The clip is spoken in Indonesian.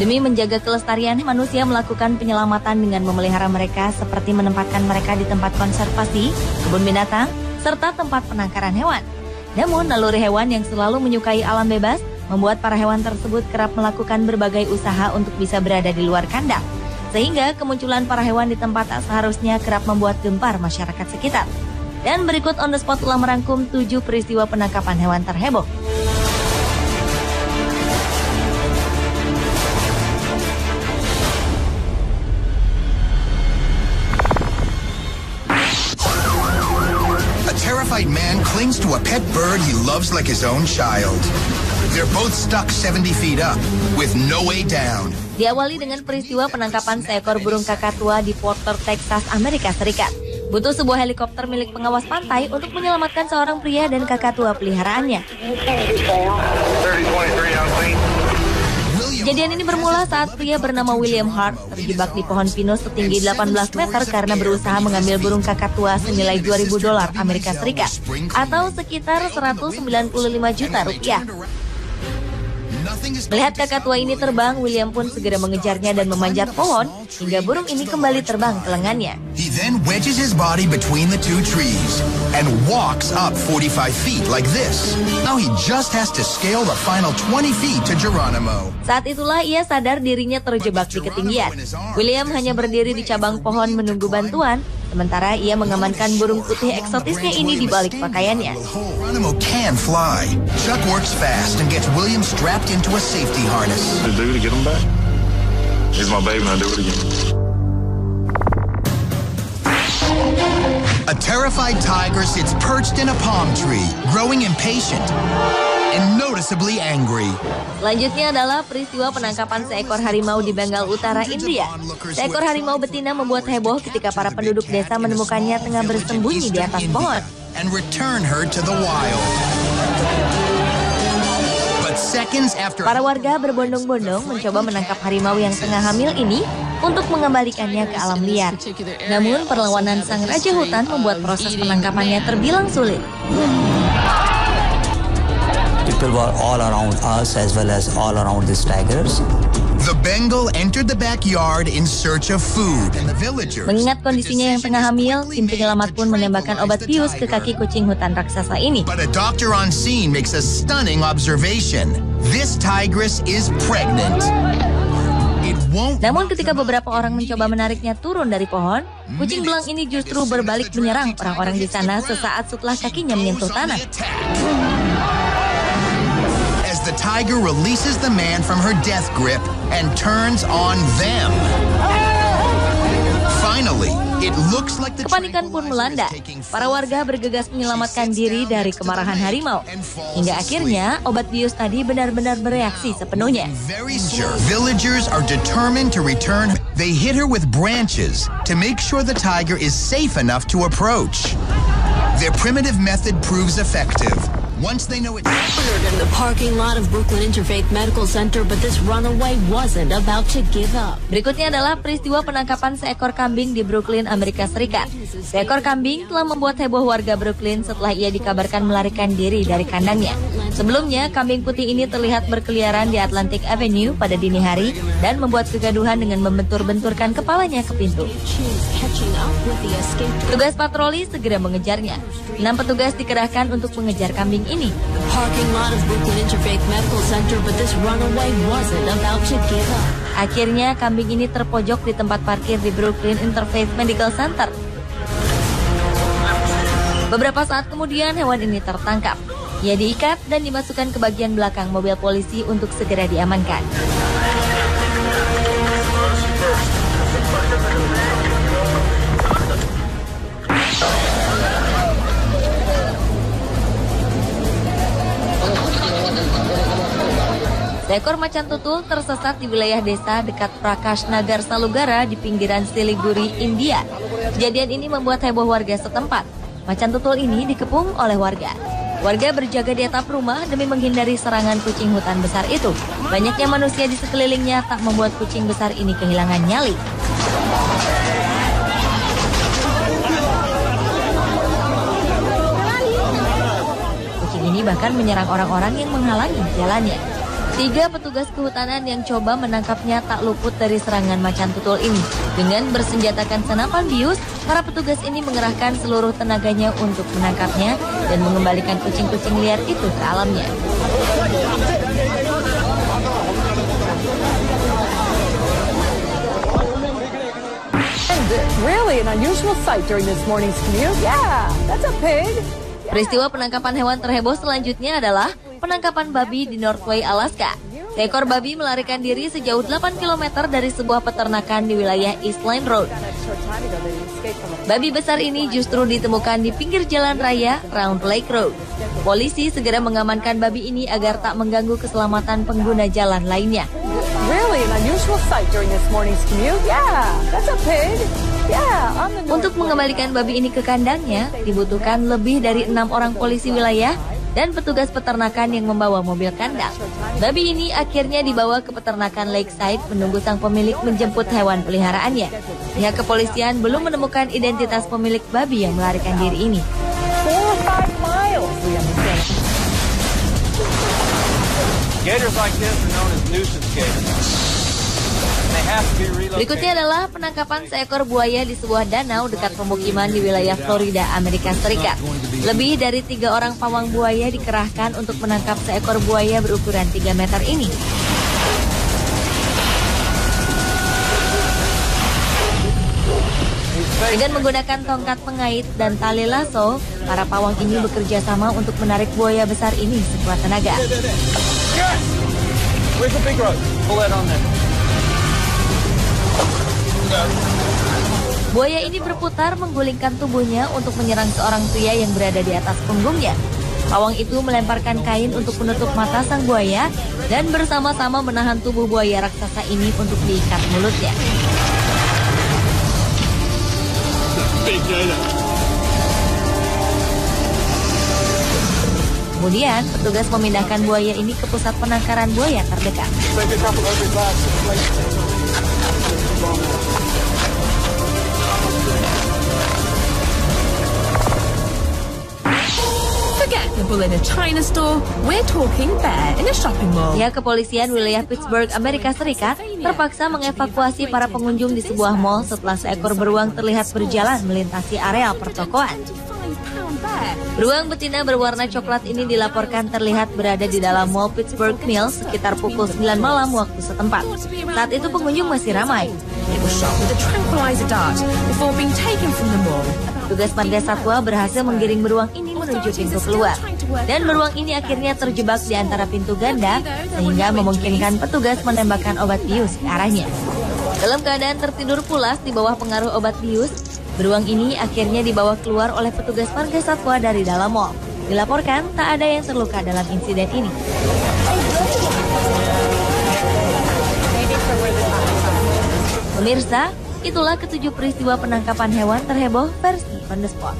Demi menjaga kelestarian, manusia melakukan penyelamatan dengan memelihara mereka seperti menempatkan mereka di tempat konservasi, kebun binatang, serta tempat penangkaran hewan. Namun, naluri hewan yang selalu menyukai alam bebas membuat para hewan tersebut kerap melakukan berbagai usaha untuk bisa berada di luar kandang. Sehingga kemunculan para hewan di tempat tak seharusnya kerap membuat gempar masyarakat sekitar. Dan berikut On The Spot telah merangkum 7 peristiwa penangkapan hewan terheboh. A terrified man clings to a pet bird he loves like his own child. They're both stuck 70 feet up with no way down. Diawali dengan peristiwa penangkapan seekor burung kakatua di Fort Worth, Texas, Amerika Serikat. Butuh sebuah helikopter milik pengawas pantai untuk menyelamatkan seorang pria dan kakatua peliharaannya. Kejadian ini bermula saat pria bernama William Hart terjebak di pohon pinus setinggi 18 meter karena berusaha mengambil burung kakatua senilai $2.000 Amerika Serikat atau sekitar 195 juta rupiah. Melihat kakatua ini terbang, William pun segera mengejarnya dan memanjat pohon hingga burung ini kembali terbang ke lengannya. He then wedges his body between the two trees and walks up 45 feet like this. Now he just has to scale the final 20 feet to Geronimo. Saat itulah ia sadar dirinya terjebak di ketinggian. William hanya berdiri di cabang pohon menunggu bantuan, sementara ia mengamankan burung putih eksotisnya ini di balik pakaiannya. Geronimo can fly. Chuck works fast and gets William strapped into a safety harness. Do to get him back? He's my baby, I'll do it again. A terrified tiger sits perched in a palm tree, growing impatient and noticeably angry. Selanjutnya adalah peristiwa penangkapan seekor harimau di Bengal Utara, India. Seekor harimau betina membuat heboh ketika para penduduk desa menemukannya tengah bersembunyi di atas pohon. And return her to the wild. But seconds after Para warga berbondong-bondong mencoba menangkap harimau yang tengah hamil ini untuk mengembalikannya ke alam liar. Namun perlawanan sang raja hutan membuat proses penangkapannya terbilang sulit. People were all around us as well as all around these tigers. The Bengal entered the backyard in search of food, and the villagers. Mengingat kondisinya yang tengah hamil, tim penyelamat pun menembakkan obat bius ke kaki kucing hutan raksasa ini. But a doctor on scene makes a stunning observation. This tigress is pregnant. Namun ketika beberapa orang mencoba menariknya turun dari pohon, kucing belang ini justru berbalik menyerang orang-orang di sana sesaat setelah kakinya menyentuh tanah. As the tiger releases the man from her death grip and turns on them. Finally, it looks like the Kepanikan pun melanda. Para warga bergegas menyelamatkan diri dari kemarahan harimau. Hingga akhirnya obat bius tadi benar-benar bereaksi sepenuhnya. Very sure villagers are determined to return. They hit her with branches to make sure the tiger is safe enough to approach. Their primitive method proves effective. Once they know it's in the parking lot of Brooklyn Interfaith Medical Center, but this runaway wasn't about to give up. Berikutnya adalah peristiwa penangkapan seekor kambing di Brooklyn, Amerika Serikat. Seekor kambing telah membuat heboh warga Brooklyn setelah ia dikabarkan melarikan diri dari kandangnya. Sebelumnya, kambing putih ini terlihat berkeliaran di Atlantic Avenue pada dini hari dan membuat kegaduhan dengan membentur-benturkan kepalanya ke pintu. Petugas patroli segera mengejarnya. 6 petugas dikerahkan untuk mengejar kambing ini. Akhirnya kambing ini terpojok di tempat parkir di Brooklyn Interfaith Medical Center. Beberapa saat kemudian hewan ini tertangkap. Ia diikat dan dimasukkan ke bagian belakang mobil polisi untuk segera diamankan. Seekor macan tutul tersesat di wilayah desa dekat Prakash Nagar Salugara di pinggiran Siliguri, India. Kejadian ini membuat heboh warga setempat. Macan tutul ini dikepung oleh warga. Warga berjaga di atap rumah demi menghindari serangan kucing hutan besar itu. Banyaknya manusia di sekelilingnya tak membuat kucing besar ini kehilangan nyali. Kucing ini bahkan menyerang orang-orang yang menghalangi jalannya. 3 petugas kehutanan yang coba menangkapnya tak luput dari serangan macan tutul ini. Dengan bersenjatakan senapan bius, para petugas ini mengerahkan seluruh tenaganya untuk menangkapnya dan mengembalikan kucing-kucing liar itu ke alamnya. Really an unusual sight during this morning's commute. Yeah, that's a pig. Peristiwa penangkapan hewan terheboh selanjutnya adalah penangkapan babi di Northway, Alaska. Seekor babi melarikan diri sejauh 8 km dari sebuah peternakan di wilayah East Line Road. Babi besar ini justru ditemukan di pinggir jalan raya Round Lake Road. Polisi segera mengamankan babi ini agar tak mengganggu keselamatan pengguna jalan lainnya. Really an unusual sight during this morning's commute. Yeah, that's a pig. Untuk mengembalikan babi ini ke kandangnya, dibutuhkan lebih dari 6 orang polisi wilayah dan petugas peternakan yang membawa mobil kandang. Babi ini akhirnya dibawa ke peternakan Lakeside menunggu sang pemilik menjemput hewan peliharaannya. Pihak kepolisian belum menemukan identitas pemilik babi yang melarikan diri ini. 4 or 5 miles, we understand. Gators like this are known as nuisance gators. Berikutnya adalah penangkapan seekor buaya di sebuah danau dekat pemukiman di wilayah Florida, Amerika Serikat. Lebih dari 3 orang pawang buaya dikerahkan untuk menangkap seekor buaya berukuran 3 meter ini. Dengan menggunakan tongkat pengait dan tali lasso, para pawang ini bekerja sama untuk menarik buaya besar ini sekuat tenaga. Where's the big rope? Pull that on there. Buaya ini berputar menggulingkan tubuhnya untuk menyerang seorang pria yang berada di atas punggungnya. Pawang itu melemparkan kain untuk menutup mata sang buaya dan bersama-sama menahan tubuh buaya raksasa ini untuk diikat mulutnya. Kemudian, petugas memindahkan buaya ini ke pusat penangkaran buaya terdekat. Forget the bull in a China store, we're talking bear in a shopping mall. Pihak kepolisian wilayah Pittsburgh, Amerika Serikat terpaksa mengevakuasi para pengunjung di sebuah mall setelah seekor beruang terlihat berjalan melintasi areal pertokoan. Beruang betina berwarna coklat ini dilaporkan terlihat berada di dalam mall Pittsburgh Mills sekitar pukul 9 malam waktu setempat. Saat itu pengunjung masih ramai. Tugas marga satwa berhasil menggiring beruang ini menuju pintu keluar. Dan beruang ini akhirnya terjebak di antara pintu ganda sehingga memungkinkan petugas menembakkan obat bius ke arahnya. Dalam keadaan tertidur pulas di bawah pengaruh obat bius, beruang ini akhirnya dibawa keluar oleh petugas marga satwa dari dalam mall. Dilaporkan tak ada yang terluka dalam insiden ini. Pemirsa, itulah ketujuh peristiwa penangkapan hewan terheboh versi On The Spot.